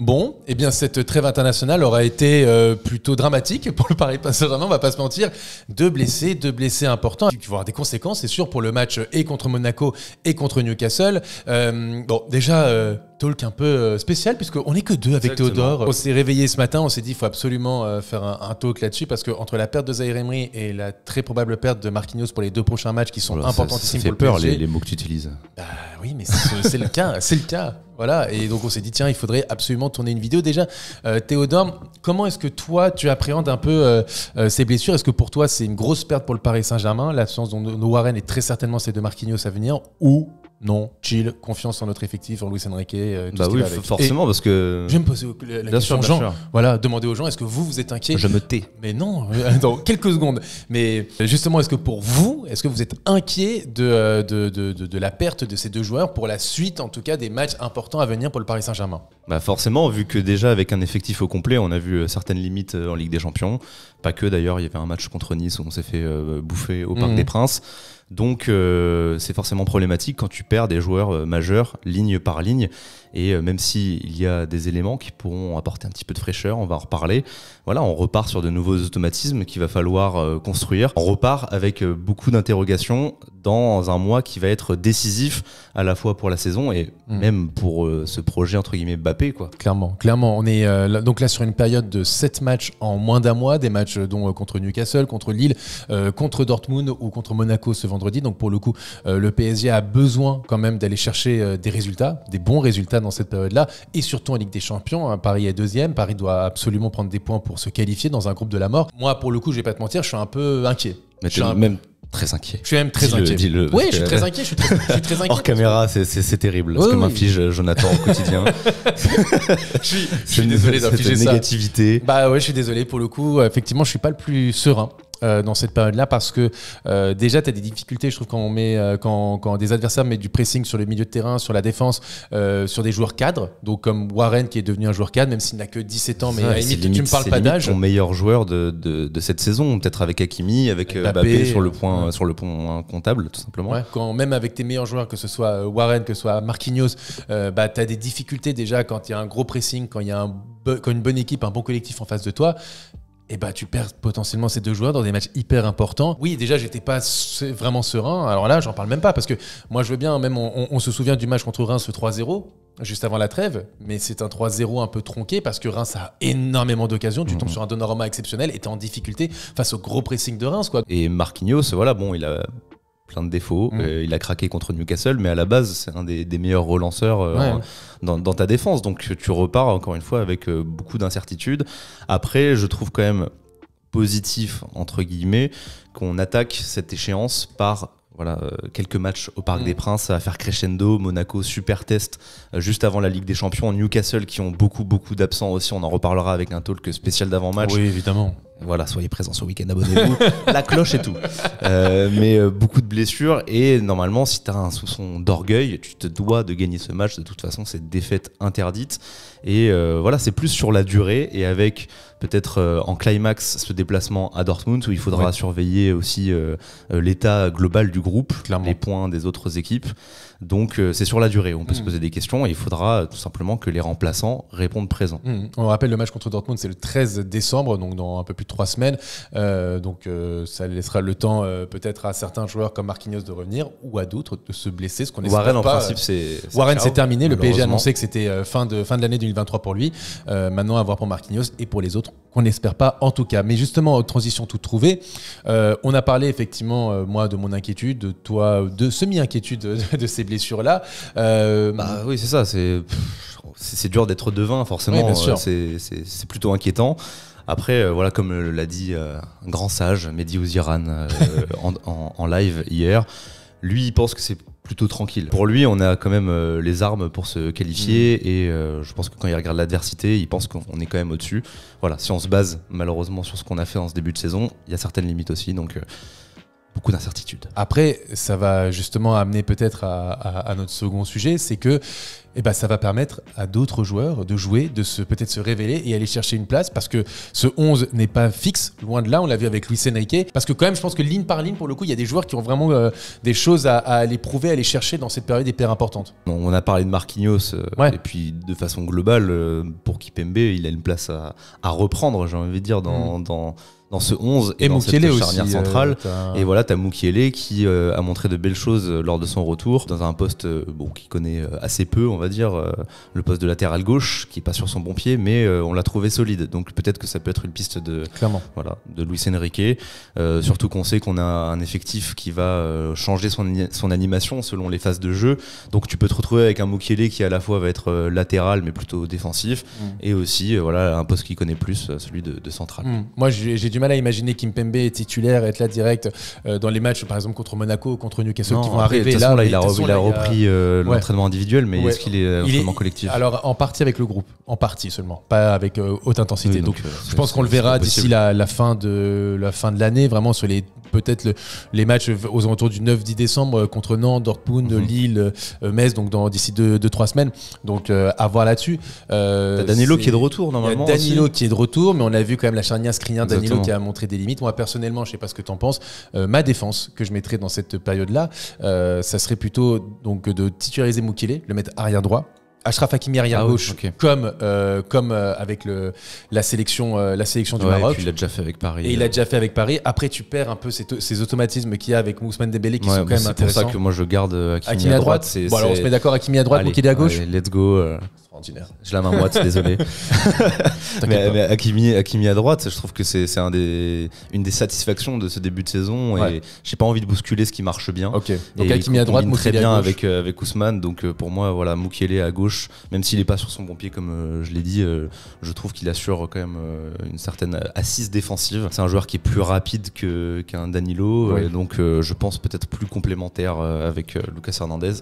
Bon, eh bien cette trêve internationale aura été plutôt dramatique pour le Paris Saint-Germain, on va pas se mentir. Deux blessés importants qui vont avoir des conséquences, c'est sûr, pour le match et contre Monaco et contre Newcastle. Bon, déjà, talk un peu spécial puisqu'on n'est que deux avec Exactement. Théodore. On s'est réveillé ce matin, on s'est dit il faut absolument faire un talk là-dessus parce qu'entre la perte de Zaïre Emery et la très probable perte de Marquinhos pour les 2 prochains matchs qui sont importantissimes ça fait pour le peur PSG. les mots que tu utilises. Bah oui, mais c'est le cas, c'est le cas. Voilà, et donc on s'est dit tiens, il faudrait absolument tourner une vidéo. Déjà, Théodore, comment est-ce que toi tu appréhendes un peu ces blessures? Est-ce que pour toi c'est une grosse perte pour le Paris Saint-Germain, l'absence de Warren et très certainement celle de Marquinhos à venir, ou non, chill, confiance en notre effectif, en Luis Enrique, Bah oui, forcément, parce que... Je vais me poser la question aux gens. Sûr. Voilà, demander aux gens, est-ce que vous êtes inquiets? Je me tais. Mais non, dans quelques secondes. Mais justement, est-ce que pour vous, est-ce que vous êtes inquiet de la perte de ces deux joueurs pour la suite, en tout cas, des matchs importants à venir pour le Paris Saint-Germain? Bah forcément, vu que déjà avec un effectif au complet, on a vu certaines limites en Ligue des Champions. Pas que d'ailleurs, il y avait un match contre Nice où on s'est fait bouffer au Parc des Princes. Donc c'est forcément problématique quand tu perds des joueurs majeurs ligne par ligne. Et même s'il y a des éléments qui pourront apporter un petit peu de fraîcheur, on va en reparler. Voilà, on repart sur de nouveaux automatismes qu'il va falloir construire. On repart avec beaucoup d'interrogations dans un mois qui va être décisif à la fois pour la saison et même pour ce projet entre guillemets Mbappé, quoi. Clairement. On est donc là sur une période de 7 matchs en moins d'un mois, des matchs dont contre Newcastle, contre Lille, contre Dortmund ou contre Monaco ce vendredi. Donc pour le coup, le PSG a besoin quand même d'aller chercher des résultats, des bons résultats dans cette période-là, et surtout en Ligue des Champions. Paris est deuxième, Paris doit absolument prendre des points pour se qualifier dans un groupe de la mort. Moi, pour le coup, je vais pas te mentir, je suis un peu inquiet. Mais tu es même très inquiet. Je suis même très inquiet. Dis-le. Oui, je suis très inquiet. Je suis très inquiet. Hors caméra, c'est terrible. Ce que m'inflige Jonathan au quotidien. je suis désolé d'infliger ça. Négativité. Bah ouais, je suis désolé. Pour le coup, effectivement, je suis pas le plus serein dans cette période-là parce que déjà tu as des difficultés, je trouve, quand on met quand des adversaires mettent du pressing sur le milieu de terrain, sur la défense, sur des joueurs cadres, donc comme Warren qui est devenu un joueur cadre même s'il n'a que 17 ans, mais à la limite tu me parles pas d'âge. C'est ton meilleur joueur de cette saison, peut-être avec Hakimi, avec Mbappé sur le point comptable tout simplement. Ouais, même avec tes meilleurs joueurs, que ce soit Warren, que ce soit Marquinhos, bah tu as des difficultés déjà quand il y a un gros pressing, quand il y a quand une bonne équipe, un bon collectif en face de toi. Et bah tu perds potentiellement ces deux joueurs dans des matchs hyper importants. Oui, déjà j'étais pas vraiment serein. Alors là, j'en parle même pas parce que moi je veux bien, même on se souvient du match contre Reims, le 3-0 juste avant la trêve, mais c'est un 3-0 un peu tronqué parce que Reims a énormément d'occasions. Tu tombes sur un Donnarumma exceptionnel et t'es en difficulté face au gros pressing de Reims, quoi. Et Marquinhos, voilà, bon, il a plein de défauts. Il a craqué contre Newcastle, mais à la base, c'est un des meilleurs relanceurs dans ta défense. Donc tu repars encore une fois avec beaucoup d'incertitudes. Après, je trouve quand même positif, entre guillemets, qu'on attaque cette échéance par quelques matchs au Parc des Princes à faire crescendo. Monaco, super test juste avant la Ligue des Champions. Newcastle qui ont beaucoup d'absents aussi. On en reparlera avec un talk spécial d'avant-match. Oui, évidemment. Voilà, soyez présents ce week-end, abonnez-vous. La cloche et tout. Mais beaucoup de blessures. Et normalement, si tu as un soupçon d'orgueil, tu te dois de gagner ce match. De toute façon, c'est défaite interdite. Et voilà, c'est plus sur la durée. Et avec peut-être en climax ce déplacement à Dortmund où il faudra surveiller aussi l'état global du groupe, clairement, les points des autres équipes. Donc c'est sur la durée, on peut se poser des questions et il faudra tout simplement que les remplaçants répondent présents. On rappelle, le match contre Dortmund, c'est le 13 décembre, donc dans un peu plus de 3 semaines. Donc ça laissera le temps peut-être à certains joueurs comme Marquinhos de revenir ou à d'autres de se blesser. Ce qu'on espère Warren, pas. en principe, c'est Warren, c'est terminé. Le PSG a annoncé que c'était fin de l'année 2023 pour lui. Maintenant, à voir pour Marquinhos et pour les autres, qu'on n'espère pas en tout cas. Mais justement, transition toute trouvée, on a parlé effectivement, moi, de mon inquiétude, de toi, de semi-inquiétude de ces blessures-là. Oui, c'est ça. C'est dur d'être devin, forcément. Oui, bien sûr. C'est plutôt inquiétant. Après, voilà, comme l'a dit un grand sage, Mehdi Ouzirane, en live hier, lui, il pense que c'est plutôt tranquille. Pour lui, on a quand même les armes pour se qualifier et je pense que quand il regarde l'adversité, il pense qu'on est quand même au-dessus. Voilà, si on se base malheureusement sur ce qu'on a fait en ce début de saison, il y a certaines limites aussi. Donc beaucoup d'incertitudes. Après, ça va justement amener peut-être à notre second sujet, c'est que ça va permettre à d'autres joueurs de jouer, peut-être se révéler et aller chercher une place, parce que ce 11 n'est pas fixe, loin de là, on l'a vu avec Luis Enrique, parce que quand même je pense que ligne par ligne, pour le coup, il y a des joueurs qui ont vraiment des choses à aller prouver, à aller chercher dans cette période hyper importante. On a parlé de Marquinhos, et puis de façon globale, pour Kimpembe, il a une place à reprendre, j'ai envie de dire, dans ce 11 et dans cette charnière centrale. Et voilà, t'as Mukiele qui a montré de belles choses lors de son retour dans un poste qu'il connaît assez peu, on va dire, le poste de latéral gauche, qui est pas sur son bon pied, mais on l'a trouvé solide. Donc peut-être que ça peut être une piste de Luis Enrique. Surtout qu'on sait qu'on a un effectif qui va changer son animation selon les phases de jeu. Donc tu peux te retrouver avec un Mukiele qui à la fois va être latéral, mais plutôt défensif, et aussi un poste qu'il connaît plus, celui de central. Moi j'ai du mal à imaginer Kimpembe titulaire, être là direct dans les matchs, par exemple contre Monaco, contre Newcastle, qui vont arriver là. Il a repris l'entraînement individuel, mais est-ce qu'il est entraînement collectif? Alors en partie avec le groupe, en partie seulement, pas avec haute intensité. Donc je pense qu'on le verra d'ici la fin de l'année, vraiment sur peut-être les matchs aux alentours du 9-10 décembre contre Nantes, Dortmund, Lille, Metz, donc d'ici 2-3 semaines. Donc à voir là-dessus. T'as Danilo qui est de retour normalement. Danilo qui est de retour, mais on a vu quand même la charnière Skriniar, Danilo qui a montré des limites. Moi personnellement, je sais pas ce que t'en penses, ma défense que je mettrais dans cette période-là, ça serait plutôt donc de titulariser Mukiele, le mettre arrière droit. Achraf Hakimi arrière gauche, comme avec la sélection du Maroc. Il l'a déjà fait avec Paris. Et il l'a déjà fait avec Paris. Après, tu perds un peu ces automatismes qu'il y a avec Ousmane Dembélé qui sont quand même intéressants. C'est pour ça que moi je garde Hakimi à droite. Alors on se met d'accord, Hakimi à droite, Mukiele à gauche. Allez, let's go. Extraordinaire. J'ai la main moite, désolé. mais Hakimi à droite, je trouve que c'est une des satisfactions de ce début de saison. Et j'ai pas envie de bousculer ce qui marche bien. Donc Hakimi à droite, très Mukiele bien à gauche. avec Ousmane. Donc pour moi, voilà, Mukiele à gauche. Même s'il n'est pas sur son bon pied, comme je l'ai dit, je trouve qu'il assure quand même une certaine assise défensive. C'est un joueur qui est plus rapide qu'un Danilo, donc je pense peut-être plus complémentaire avec Lucas Hernandez.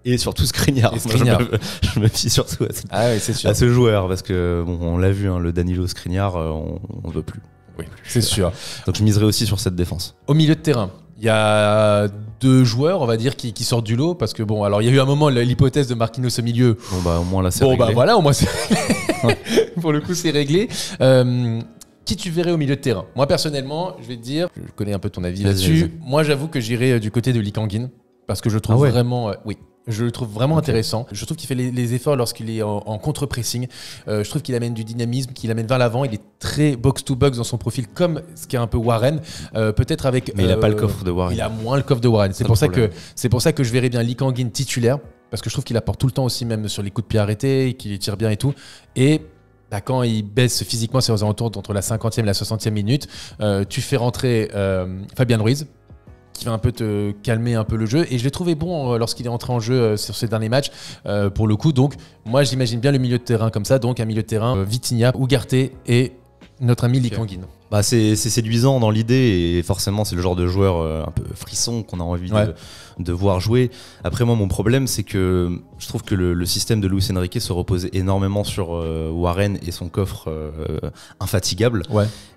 Et surtout Skriniar. Je me fie surtout à ce joueur, parce que on l'a vu, le Danilo Skriniar, on ne veut plus. Oui, c'est sûr. Donc je miserai aussi sur cette défense. Au milieu de terrain, il y a deux joueurs, on va dire, qui sortent du lot, parce que alors il y a eu un moment l'hypothèse de Marquinhos au milieu. Au moins là c'est réglé. Voilà, au moins c'est pour le coup c'est réglé. Qui tu verrais au milieu de terrain? Moi personnellement, je vais te dire, je connais un peu ton avis là-dessus. Moi j'avoue que j'irais du côté de Lee Kang-in, parce que je trouve vraiment, je le trouve vraiment intéressant. Je trouve qu'il fait les efforts lorsqu'il est en contre-pressing. Je trouve qu'il amène du dynamisme, qu'il amène vers l'avant. Il est très box-to-box dans son profil, comme ce qu'est un peu Warren. Peut-être avec. Mais il n'a pas le coffre de Warren. Il a moins le coffre de Warren. C'est pour ça que je verrais bien Lee Kang-in titulaire, parce que je trouve qu'il apporte tout le temps aussi, même sur les coups de pied arrêtés, qu'il tire bien et tout. Et quand il baisse physiquement, c'est aux alentours entre la 50e et la 60e minute, tu fais rentrer Fabian Ruiz, qui va un peu te calmer un peu le jeu, et je l'ai trouvé bon lorsqu'il est entré en jeu sur ses derniers matchs pour le coup. Donc moi j'imagine bien le milieu de terrain comme ça, donc un milieu de terrain Vitinha, Ugarte et notre ami Lee Kang-in. C'est séduisant dans l'idée, et forcément c'est le genre de joueur un peu frisson qu'on a envie de voir jouer. Après moi mon problème c'est que je trouve que le système de Luis Enrique se reposait énormément sur Warren et son coffre infatigable,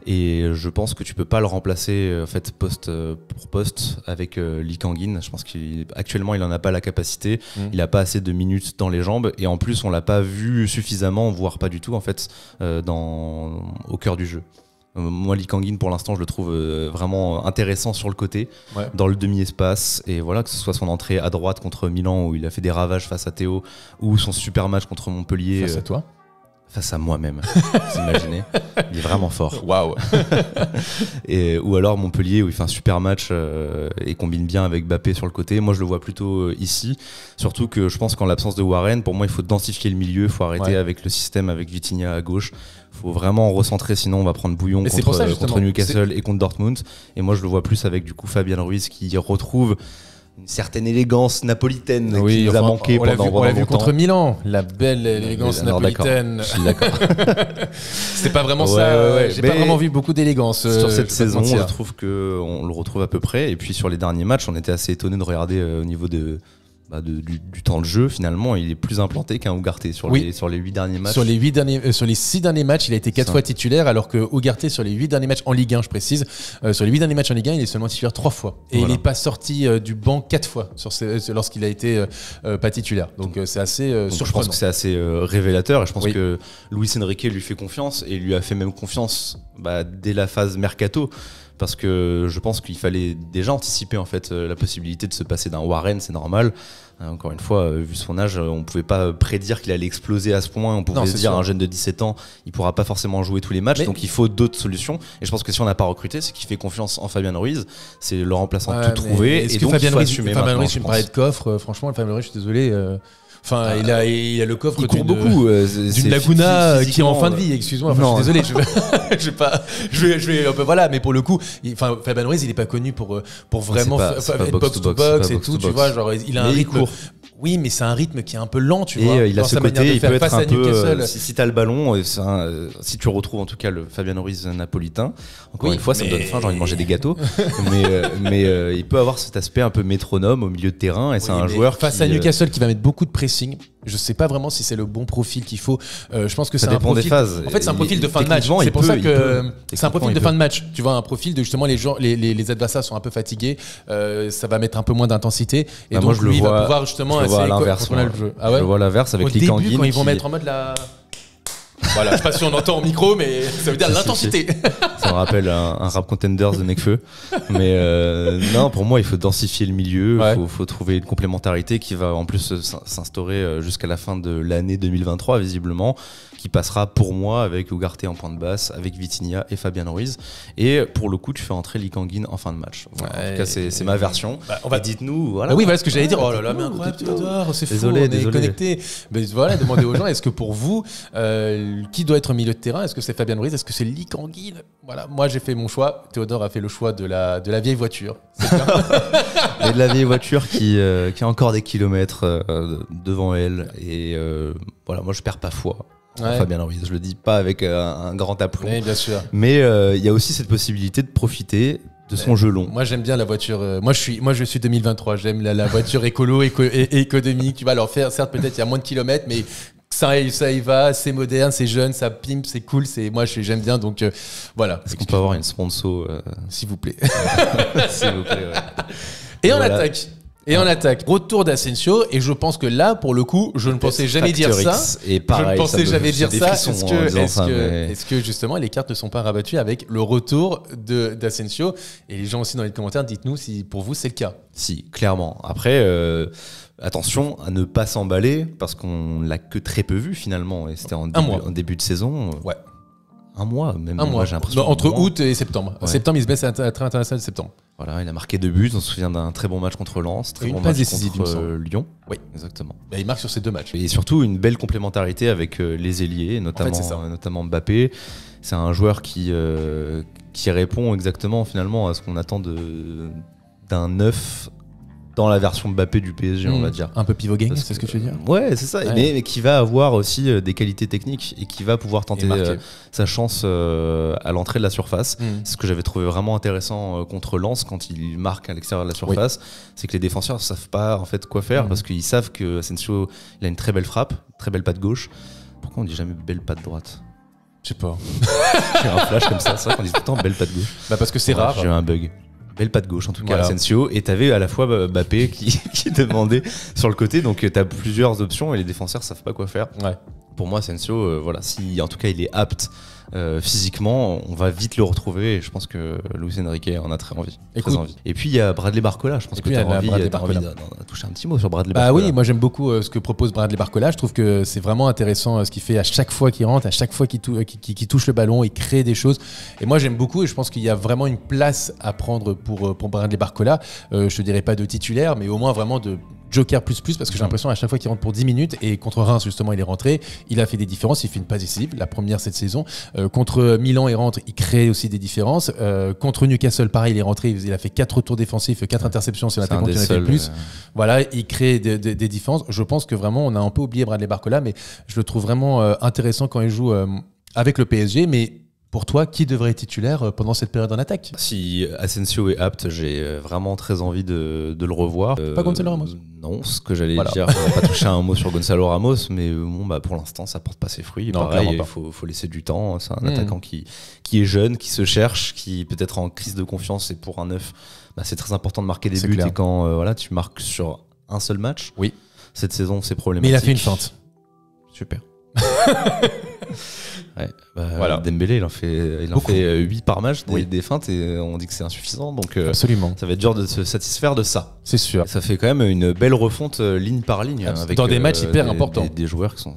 et je pense que tu peux pas le remplacer en fait poste pour poste avec Lee Kang-in. Je pense qu'actuellement il en a pas la capacité, il a pas assez de minutes dans les jambes, et en plus on l'a pas vu suffisamment, voire pas du tout en fait au cœur du jeu. Moi, Lee Kang-in, pour l'instant, je le trouve vraiment intéressant sur le côté, dans le demi-espace. Et voilà, que ce soit son entrée à droite contre Milan, où il a fait des ravages face à Théo, ou son super match contre Montpellier. Face à toi? Face à moi-même, vous imaginez. Il est vraiment fort. Waouh. Ou alors Montpellier, où il fait un super match et combine bien avec Mbappé sur le côté. Moi, je le vois plutôt ici. Surtout que je pense qu'en l'absence de Warren, pour moi, il faut densifier le milieu. Il faut arrêter avec le système avec Vitinha à gauche. Il faut vraiment recentrer, sinon on va prendre bouillon contre Newcastle et contre Dortmund. Et moi, je le vois plus avec du coup Fabian Ruiz qui retrouve une certaine élégance napolitaine qui nous a manqué pendant longtemps. On l'a vu contre Milan, la belle élégance napolitaine. Je suis d'accord. C'est pas vraiment ça. J'ai pas vraiment vu beaucoup d'élégance sur cette saison. Je trouve qu'on le retrouve à peu près. Et puis sur les derniers matchs, on était assez étonnés de regarder au niveau de du temps de jeu, finalement, il est plus implanté qu'un Ugarte sur les 8 derniers matchs. Sur les 6 derniers matchs, il a été 4 fois titulaire, alors que Ugarte, sur les 8 derniers matchs en Ligue 1, je précise, sur les 8 derniers matchs en Ligue 1, il est seulement titulaire 3 fois. Et il n'est pas sorti du banc 4 fois lorsqu'il a été pas titulaire. Donc c'est assez surprenant. Je pense que c'est assez révélateur, et je pense que Luis Enrique lui fait confiance, et lui a fait même confiance dès la phase mercato. Parce que je pense qu'il fallait déjà anticiper en fait la possibilité de se passer d'un Warren, c'est normal. Encore une fois, vu son âge, on ne pouvait pas prédire qu'il allait exploser à ce point. On pouvait se dire un jeune de 17 ans, il ne pourra pas forcément jouer tous les matchs, donc il faut d'autres solutions. Et je pense que si on n'a pas recruté, c'est qu'il fait confiance en Fabian Ruiz. C'est le remplaçant tout trouvé. Est-ce que Fabian Ruiz, tu me parlais de coffre, franchement, Fabian Ruiz, je suis désolé. Enfin, il a le coffre d'une Laguna qui est en fin de vie. Excuse-moi, je suis désolé. Je vais voilà, mais pour le coup, Fabian Ruiz, il est pas connu pour vraiment être box to box et tout. Tu vois, genre il a un rythme. Oui, mais c'est un rythme qui est un peu lent, tu vois. Et il a ce côté, il peut être un peu. Si t'as le ballon, si tu retrouves en tout cas le Fabian Ruiz napolitain, encore une fois, ça me donne faim, j'ai envie de manger des gâteaux. mais il peut avoir cet aspect un peu métronome au milieu de terrain, et c'est un joueur face à Newcastle qui va mettre beaucoup de pressing. Je sais pas vraiment si c'est le bon profil qu'il faut. Je pense que ça c'est dépend des phases. En fait, c'est un profil de fin de match. C'est pour ça que c'est un profil de fin de match. Tu vois, un profil de justement les adversaires sont un peu fatigués. Ça va mettre un peu moins d'intensité. Et donc, moi, je lui, le vois, va pouvoir justement je le vois à l'inverse. Ah ouais, je vois l'inverse avec les Kanguin. Quand ils vont mettre en mode la. Voilà, je sais pas si on entend au micro, mais ça veut dire l'intensité. Ça me rappelle un rap contenders de Nekfeu. Mais non, pour moi, il faut densifier le milieu. Il faut trouver une complémentarité qui va en plus s'instaurer jusqu'à la fin de l'année 2023, visiblement, qui passera pour moi avec Ugarte en point de basse, avec Vitinha et Fabian Ruiz. Et pour le coup, tu fais entrer Lee Kang-in en fin de match. Voilà. En tout cas, c'est ma version. Dites-nous. Voilà. Oui, voilà ce que j'allais dire. Oh là là, mais incroyable, Théodore, c'est fou, on est connecté. Mais voilà, demandez aux gens, est-ce que pour vous, qui doit être au milieu de terrain? Est-ce que c'est Fabian Ruiz? Est-ce que c'est Lee Kang-in? Voilà, moi j'ai fait mon choix. Théodore a fait le choix de la vieille voiture. Et de la vieille voiture qui a encore des kilomètres devant elle. Et voilà, moi je perds pas foi. Fabian Ruiz, je le dis pas avec un grand aplomb. Oui, bien sûr. Mais il y a aussi cette possibilité de profiter de son jeu long. Moi j'aime bien la voiture. Moi je suis 2023. J'aime la voiture écolo et économique. Tu vas leur faire, certes peut-être il y a moins de kilomètres, mais ça y va. C'est moderne, c'est jeune, ça pimpe, c'est cool. Moi j'aime bien. Donc voilà. Est-ce qu'on peut avoir une sponsor s'il vous plaît. S'il vous plaît. Ouais. Et on attaque. Et en attaque, retour d'Asensio, et je pense que là, pour le coup, je ne pensais jamais dire ça. Et pareil, je ne pensais jamais dire ça. Est-ce que justement, les cartes ne sont pas rabattues avec le retour d'Asensio? Et les gens aussi dans les commentaires, dites-nous si pour vous c'est le cas. Si, clairement. Après, attention à ne pas s'emballer, parce qu'on l'a que très peu vu finalement. Et c'était en début de saison. Ouais. Un mois, même. Un mois, j'ai l'impression. Entre août et septembre. Ouais. Septembre, il se baisse à très international de septembre. Voilà, il a marqué 2 buts. On se souvient d'un très bon match contre Lens, très bon match contre Lyon. Oui, exactement. Il marque sur ces 2 matchs. Et surtout une belle complémentarité avec les ailiers, notamment Mbappé. C'est un joueur qui répond exactement finalement à ce qu'on attend d'un neuf dans la version Mbappé du PSG, on va dire. Un peu pivot gang, c'est ce que tu veux dire? Ouais, c'est ça. Ouais. Mais qui va avoir aussi des qualités techniques et qui va pouvoir tenter sa chance à l'entrée de la surface. C'est ce que j'avais trouvé vraiment intéressant contre Lens quand il marque à l'extérieur de la surface. C'est que les défenseurs ne savent pas en fait quoi faire parce qu'ils savent que Asensio il a une très belle frappe, très belle patte gauche. Pourquoi on dit jamais belle patte droite? Je sais pas. J'ai un flash comme ça. C'est vrai qu'on dit tout le temps belle patte gauche. Parce que c'est rare. J'ai eu un bug. Belle patte gauche en tout cas, Asensio. Et t'avais à la fois Mbappé qui demandait sur le côté, donc t'as plusieurs options et les défenseurs savent pas quoi faire. Ouais. Pour moi, Asensio, si en tout cas il est apte physiquement, on va vite le retrouver et je pense que Luis Enrique en a très envie. Et puis il y a Bradley Barcola, je pense que t'as envie de toucher un petit mot sur Bradley Barcola. Oui, moi j'aime beaucoup ce que propose Bradley Barcola. Je trouve que c'est vraiment intéressant ce qu'il fait à chaque fois qu'il rentre, à chaque fois qu'il touche le ballon, il crée des choses. Et moi j'aime beaucoup et je pense qu'il y a vraiment une place à prendre pour Bradley Barcola. Je te dirais pas de titulaire, mais au moins vraiment de Joker plus parce que j'ai l'impression à chaque fois qu'il rentre pour 10 minutes et contre Reims justement il est rentré, il a fait des différences, il fait une passe décisive, la première cette saison. Contre Milan il rentre, il crée aussi des différences. Contre Newcastle pareil, il est rentré, il a fait 4 retours défensifs, 4 interceptions, c'est l'attaquant qui en a fait le plus. Voilà, il crée des différences. Je pense que vraiment on a un peu oublié Bradley Barcola, mais je le trouve vraiment intéressant quand il joue avec le PSG, mais Pour toi, qui devrait être titulaire pendant cette période en attaque? Si Asensio est apte, j'ai vraiment très envie de le revoir. Pas Gonzalo Ramos? Non, ce que j'allais dire, on va pas toucher un mot sur Gonzalo Ramos, mais bon, bah, pour l'instant, ça porte pas ses fruits. Non, pareil, il faut laisser du temps. C'est un attaquant qui est jeune, qui se cherche, qui peut être en crise de confiance. Et pour un neuf, bah, c'est très important de marquer des buts. Clair. Et quand voilà, tu marques sur un seul match, oui. Cette saison, c'est problématique. Mais il a fait une feinte. Super. Ouais, bah, voilà. Dembélé, il en fait 8 par match, des feintes, et on dit que c'est insuffisant. Donc, absolument. Ça va être dur de se satisfaire de ça. C'est sûr. Et ça fait quand même une belle refonte ligne par ligne. Avec, dans des matchs hyper importants. Des joueurs qui sont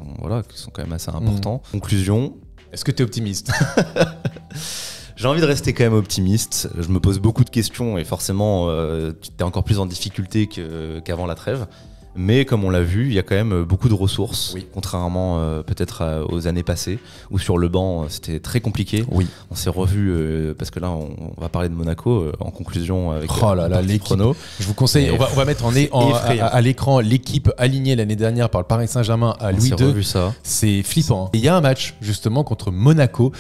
quand même assez importants. Conclusion. Est-ce que tu es optimiste? J'ai envie de rester quand même optimiste. Je me pose beaucoup de questions et forcément, tu es encore plus en difficulté qu'avant la trêve. Mais comme on l'a vu, il y a quand même beaucoup de ressources, contrairement peut-être aux années passées, où sur le banc, c'était très compliqué. Oui. On s'est revu, parce que là, on va parler de Monaco en conclusion avec l'équipe chrono. Je vous conseille, on va mettre à l'écran l'équipe alignée l'année dernière par le Paris Saint-Germain à Louis II. Revu ça. C'est flippant. Il y a un match justement contre Monaco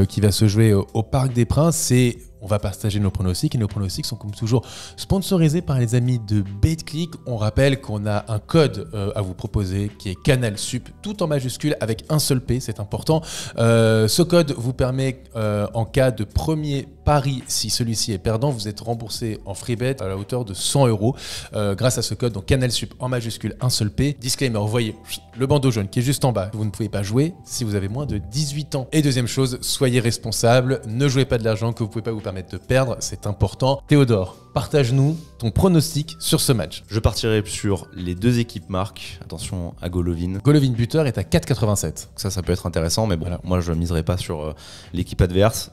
qui va se jouer au Parc des Princes. On va partager nos pronostics et nos pronostics sont comme toujours sponsorisés par les amis de Betclic. On rappelle qu'on a un code à vous proposer qui est Canal Sup, tout en majuscule avec un seul P, c'est important. Ce code vous permet en cas de premier pari, si celui-ci est perdant, vous êtes remboursé en free bet à la hauteur de 100 € grâce à ce code. Donc Canal Sup en majuscule, un seul P. Disclaimer, vous voyez le bandeau jaune qui est juste en bas. Vous ne pouvez pas jouer si vous avez moins de 18 ans. Et deuxième chose, soyez responsable, ne jouez pas de l'argent que vous ne pouvez pas vous permettre de perdre, c'est important. Théodore, partage-nous ton pronostic sur ce match. Je partirai sur les deux équipes marques. Attention à Golovin. Golovin buteur est à 4,87. Ça peut être intéressant, mais bon, moi je miserai pas sur l'équipe adverse.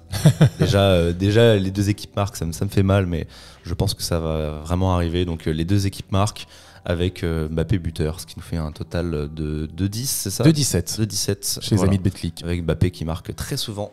Déjà, les deux équipes marques, ça me fait mal, mais je pense que ça va vraiment arriver. Donc les deux équipes marques avec Mbappé buteur, ce qui nous fait un total de 10, c'est ça? De 17. De 17. Chez les amis de Betclic. Avec Mbappé qui marque très souvent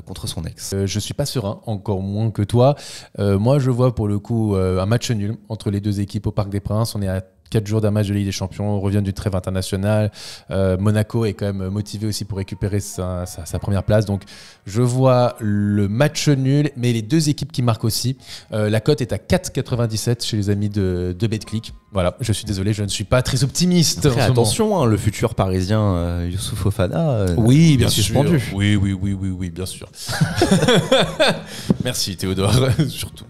contre son ex. Je suis pas serein, encore moins que toi. Moi, je vois pour le coup un match nul entre les deux équipes au Parc des Princes. On est à 4 jours d'un match de Ligue des Champions, on revient d'une trêve internationale. Monaco est quand même motivé aussi pour récupérer sa première place. Donc, je vois le match nul, mais les deux équipes qui marquent aussi. La cote est à 4,97 chez les amis de Betclic. Voilà, je suis désolé, je ne suis pas très optimiste. Après, attention, le futur parisien Youssouf Fofana oui, bien suspendu. Sûr. Oui, bien sûr. Merci Théodore, surtout.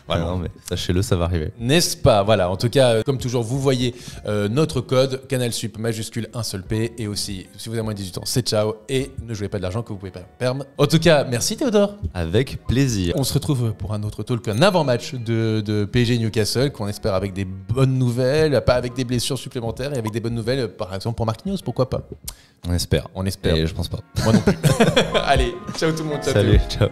Voilà. Non, mais sachez-le, ça va arriver. N'est-ce pas? Voilà, en tout cas, comme toujours, vous voyez notre code, Canal Sup, majuscule, un seul P. Et aussi, si vous avez moins de 18 ans, c'est ciao. Et ne jouez pas de l'argent que vous pouvez pas perdre. En tout cas, merci Théodore. Avec plaisir. On se retrouve pour un autre talk, un avant-match de PSG Newcastle, qu'on espère avec des bonnes nouvelles, pas avec des blessures supplémentaires, et avec des bonnes nouvelles, par exemple pour Marquinhos, pourquoi pas? On espère. On espère. Et je pense pas. Moi non plus. Allez, ciao tout le monde. Salut, ciao.